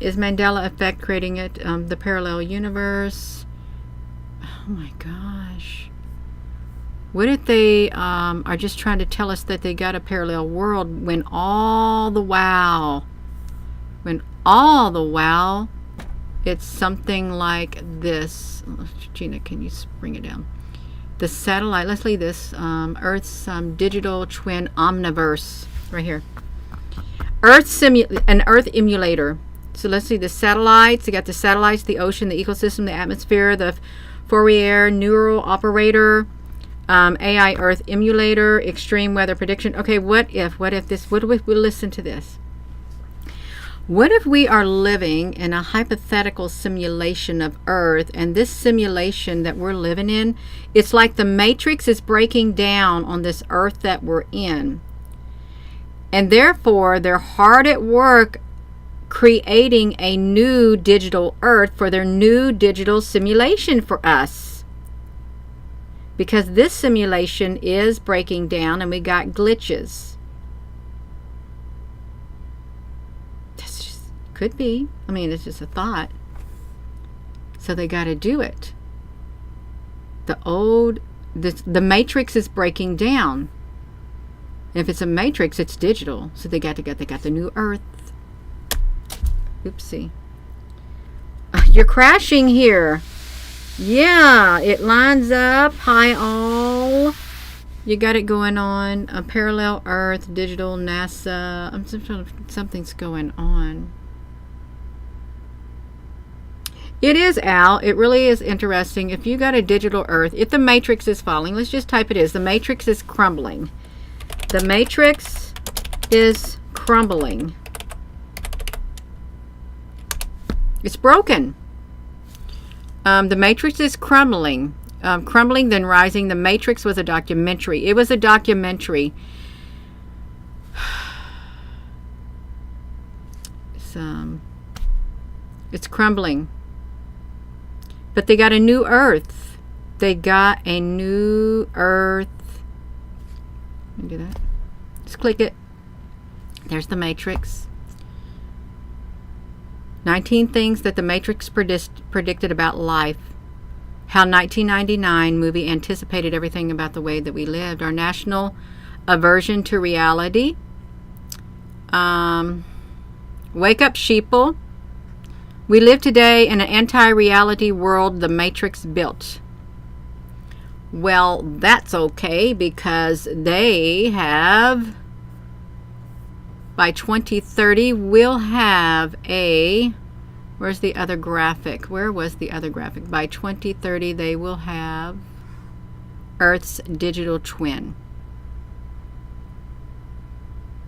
Is Mandela effect creating it? The parallel universe. Oh my gosh. What if they are just trying to tell us that they got a parallel world when all the while, it's something like this. Gina, can you bring it down? The satellite, let's leave this, Earth's digital twin omniverse, right here. An Earth emulator. So let's see the satellites. You got the satellites, the ocean, the ecosystem, the atmosphere, the Fourier neural operator, AI Earth emulator, extreme weather prediction. Okay, what if we listen to this? What if we are living in a hypothetical simulation of Earth, and this simulation that we're living in, it's like the Matrix is breaking down on this Earth that we're in. And therefore, they're hard at work creating a new digital Earth for their new digital simulation for us. Because this simulation is breaking down and we got glitches. That's just, could be. I mean, it's just a thought. So they got to do it. The Matrix is breaking down. If it's a matrix, it's digital. So they got the new Earth. Oopsie. You're crashing here. Yeah, it lines up. Hi all. You got it going on. A parallel Earth, digital, NASA. Something's going on. It is, Al. It really is interesting. If you got a digital Earth, if the matrix is falling, let's just type it is. The matrix is crumbling. The matrix is crumbling. It's broken. The matrix is crumbling. Crumbling, then rising. The Matrix was a documentary. It was a documentary. It's crumbling. But they got a new Earth. They got a new Earth. Let me do that. Just click it. There's the Matrix. 19 things that the Matrix predicted about life. How 1999 movie anticipated everything about the way that we lived. Our national aversion to reality. Wake up, sheeple. We live today in an anti-reality world the Matrix built. Well, that's okay because they have, by 2030, we'll have a, where's the other graphic? Where was the other graphic? By 2030, they will have Earth's digital twin.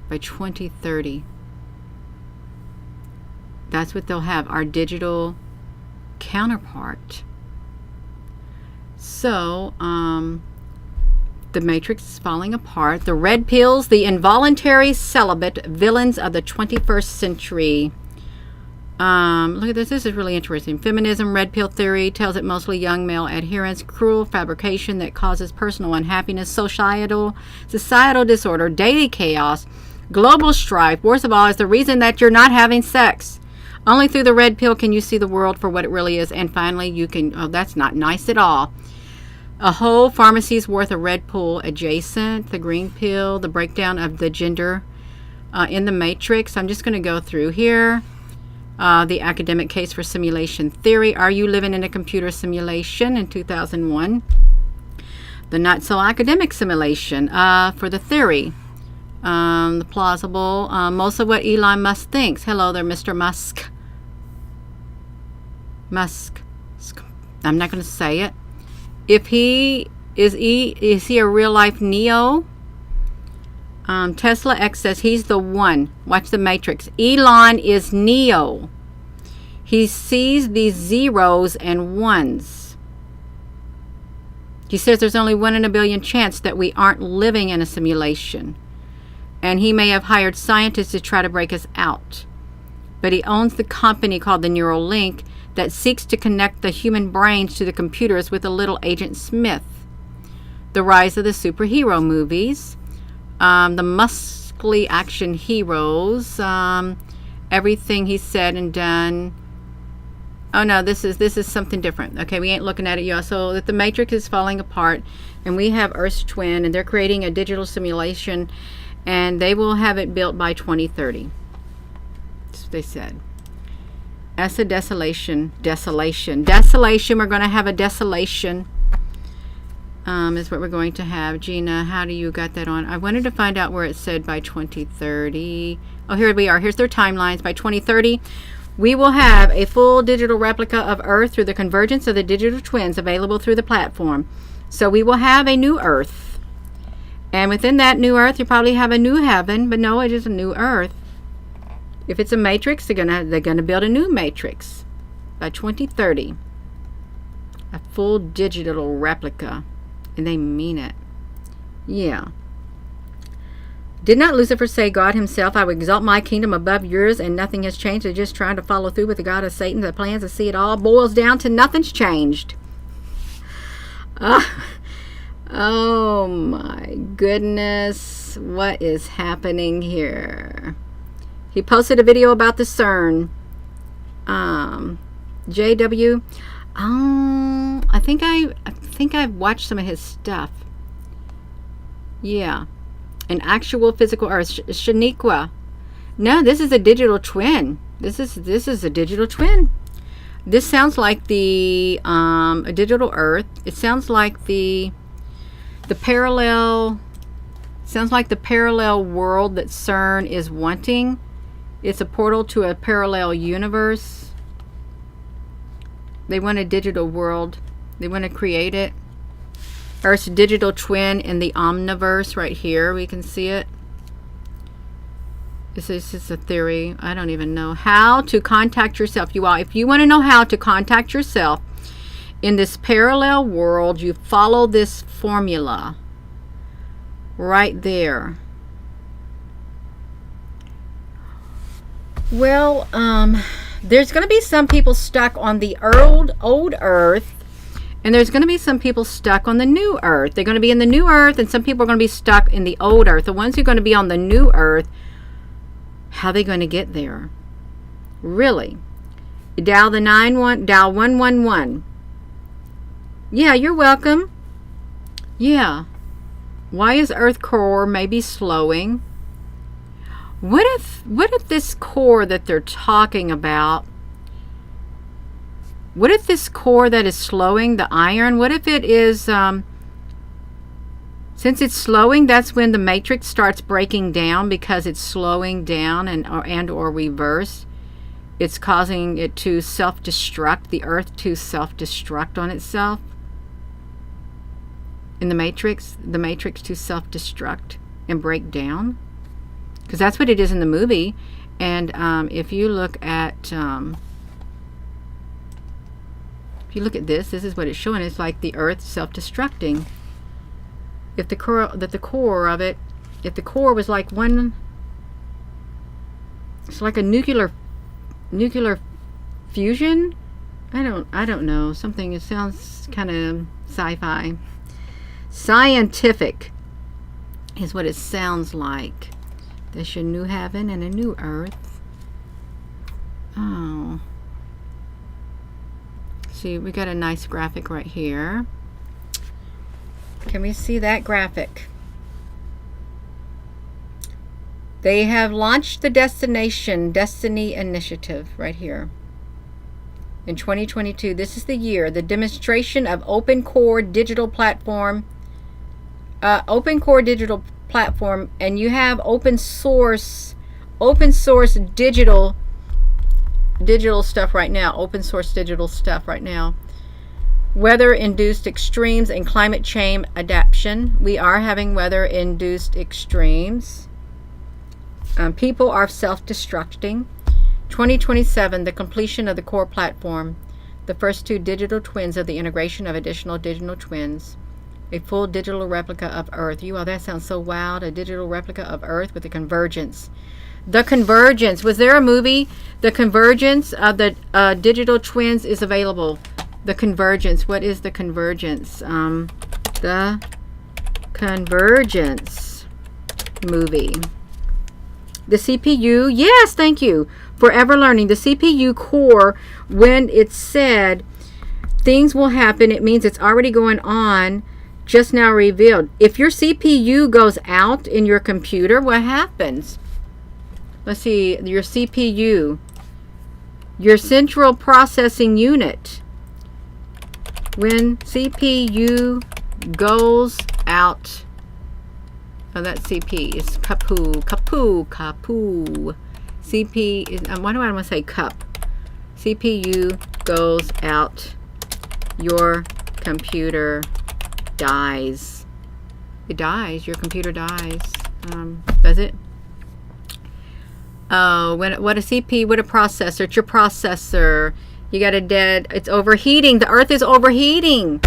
By 2030. That's what they'll have, our digital counterpart. So, the Matrix is falling apart. The red pills, the involuntary celibate villains of the 21st century. Look at this. This is really interesting. Feminism, red pill theory tells it mostly young male adherents. Cruel fabrication that causes personal unhappiness. Societal disorder. Daily chaos. Global strife. Worst of all is the reason that you're not having sex. Only through the red pill can you see the world for what it really is. And finally, you can... Oh, that's not nice at all. A whole pharmacy's worth of red pill adjacent. The green pill. The breakdown of the gender in the Matrix. I'm just going to go through here. The academic case for simulation theory. Are you living in a computer simulation in 2001? The not so academic simulation for the theory. The plausible. Most of what Elon Musk thinks. Hello there, Mr. Musk. Musk. I'm not going to say it. If he is he a real life Neo? Tesla X says he's the one. Watch the Matrix. Elon is Neo. He sees these zeros and ones. He says there's only 1 in a billion chance that we aren't living in a simulation. And he may have hired scientists to try to break us out. But he owns the company called the Neuralink that seeks to connect the human brains to the computers with a little Agent Smith. The rise of the superhero movies. The muscly action heroes. Everything he said and done. Oh no, this is something different. Okay, we ain't looking at it yet. So that the Matrix is falling apart, and we have Earth's twin, and they're creating a digital simulation, and they will have it built by 2030. That's what they said. That's a desolation. We're going to have a desolation. is what we're going to have. Gina, how do you got that on? I wanted to find out where it said by 2030. Oh, here we are. Here's their timelines. By 2030, we will have a full digital replica of Earth through the convergence of the digital twins available through the platform. So we will have a new Earth. And within that new Earth, you probably have a new heaven, but no, it is a new Earth. If it's a matrix, they're gonna build a new matrix by 2030. A full digital replica. And they mean it. Yeah. Did not Lucifer say, God himself, I will exalt my kingdom above yours, and nothing has changed? They're just trying to follow through with the God of Satan. The plans to see it all boils down to nothing's changed. Oh my goodness. What is happening here? He posted a video about the CERN. JW. I think I've watched some of his stuff. Yeah. An actual physical Earth. Shaniqua. No, this is a digital twin. This is a digital twin. This sounds like the a digital Earth. It sounds like the parallel. Sounds like the parallel world that CERN is wanting. It's a portal to a parallel universe. They want a digital world. They want to create it. Earth's digital twin in the omniverse right here. We can see it. This is just a theory. I don't even know how to contact yourself. You all, if you want to know how to contact yourself in this parallel world, you follow this formula right there. Well, there's going to be some people stuck on the old Earth, and there's going to be some people stuck on the new Earth. They're going to be in the new Earth, and some people are going to be stuck in the old Earth. The ones who are going to be on the new Earth, how are they going to get there? Really? Dial 111. Yeah, you're welcome. Yeah. Why is Earth core maybe slowing? What if this core that they're talking about, what if this core that is slowing, the iron, what if it is, since it's slowing, that's when the matrix starts breaking down, because it's slowing down and or reverse. It's causing it to self-destruct, the Earth to self-destruct on itself. In the matrix to self-destruct and break down. Because that's what it is in the movie. And if you look at this is what it's showing. It's like the Earth self-destructing. If the core of it, if the core was like one, it's like a nuclear fusion. I don't know, something. It sounds kind of sci-fi. Scientific is what it sounds like. There's your new heaven and a new Earth. Oh. See, we got a nice graphic right here. Can we see that graphic? They have launched the Destiny Initiative right here. In 2022, this is the year, the demonstration of open core digital platform. And you have open source digital stuff right now. Open source digital stuff right now. Weather-induced extremes and climate change adaptation. We are having weather-induced extremes. People are self-destructing. 2027, the completion of the core platform. The first two digital twins of the integration of additional digital twins. A full digital replica of Earth. You all, that sounds so wild. A digital replica of Earth with the convergence. The Convergence. Was there a movie? The Convergence of the digital twins is available. The Convergence. What is the Convergence? The Convergence movie. The CPU. Yes, thank you. Forever Learning. The CPU core, when it said things will happen, it means it's already going on. Just now revealed. If your CPU goes out in your computer, what happens? Let's see, your CPU, your central processing unit. When CPU goes out. Oh, that's CP. It's kapoo. CP is, why do I want to say cup? CPU goes out. Your computer dies. It dies. Your computer dies. Does it? Oh, what a CP, what a processor. It's your processor. You got a dead, it's overheating. The earth is overheating.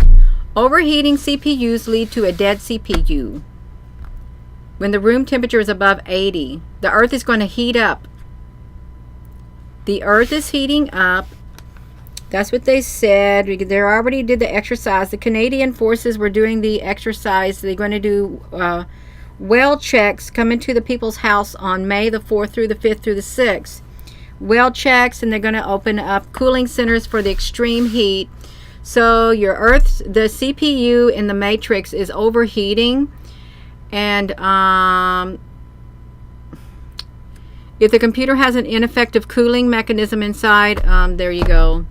Overheating CPUs lead to a dead CPU. When the room temperature is above 80, the earth is going to heat up. The earth is heating up. That's what they said. They already did the exercise. The Canadian forces were doing the exercise. They're going to do well checks coming to the people's house on May the 4th through the 5th through the 6th. Well checks, and they're going to open up cooling centers for the extreme heat. So your Earth's, the CPU in the matrix is overheating, and if the computer has an ineffective cooling mechanism inside, there you go.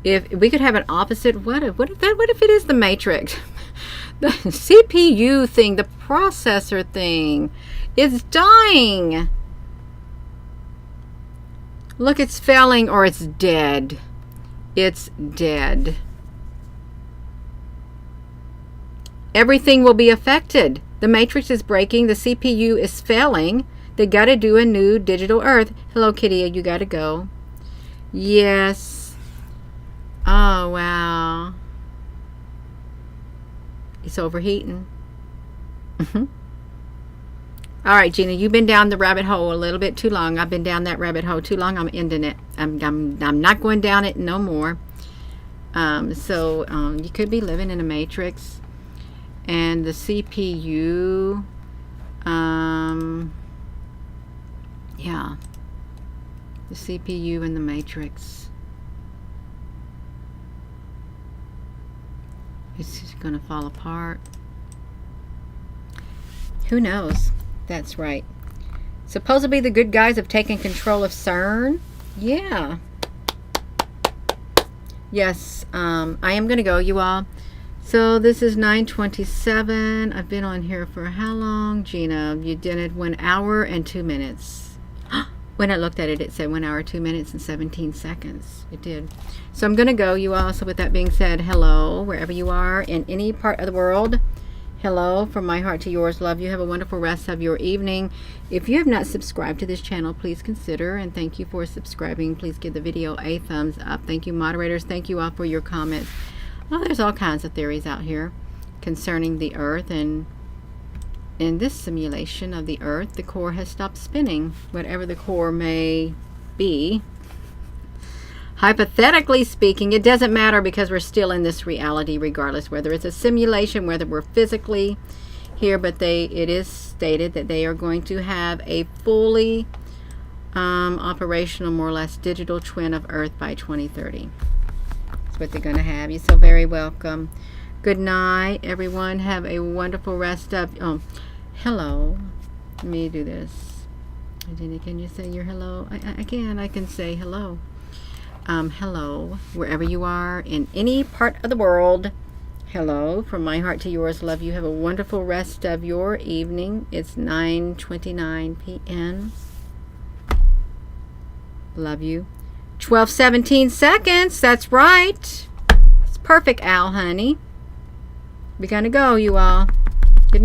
If we could have an opposite, what if it is the matrix? The CPU thing, the processor thing is dying. Look, it's failing, or it's dead. It's dead. Everything will be affected. The matrix is breaking. The CPU is failing. They got to do a new digital earth. Hello, Kitty. You got to go. Yes. Oh, wow. It's overheating. All right, Gina, you've been down the rabbit hole a little bit too long. I've been down that rabbit hole too long. I'm ending it. I'm not going down it no more. You could be living in a matrix, and the CPU, yeah, the CPU in the matrix. It's just going to fall apart. Who knows? That's right. Supposedly the good guys have taken control of CERN. Yeah. Yes, I am going to go, you all. So this is 9:27. I've been on here for how long? Gina, you did it 1 hour and 2 minutes. When I looked at it, it said 1 hour, 2 minutes, and 17 seconds. It did. So I'm going to go, you all. So with that being said, hello, wherever you are in any part of the world. Hello, from my heart to yours. Love you. Have a wonderful rest of your evening. If you have not subscribed to this channel, please consider, and thank you for subscribing. Please give the video a thumbs up. Thank you, moderators. Thank you all for your comments. Well, there's all kinds of theories out here concerning the earth, and in this simulation of the earth, the core has stopped spinning, whatever the core may be. Hypothetically speaking, it doesn't matter, because we're still in this reality regardless, whether it's a simulation, whether we're physically here. But it is stated that they are going to have a fully operational, more or less, digital twin of Earth by 2030. That's what they're going to have. You're so very welcome. Good night, everyone. Have a wonderful rest of... Oh, hello. Let me do this. Jenny, can you say your hello? I can say hello. Hello, wherever you are in any part of the world. Hello, from my heart to yours. Love you. Have a wonderful rest of your evening. It's 9:29 p.m. Love you. 12:17 seconds. That's right. It's perfect, Al, honey. We're gonna go, you all.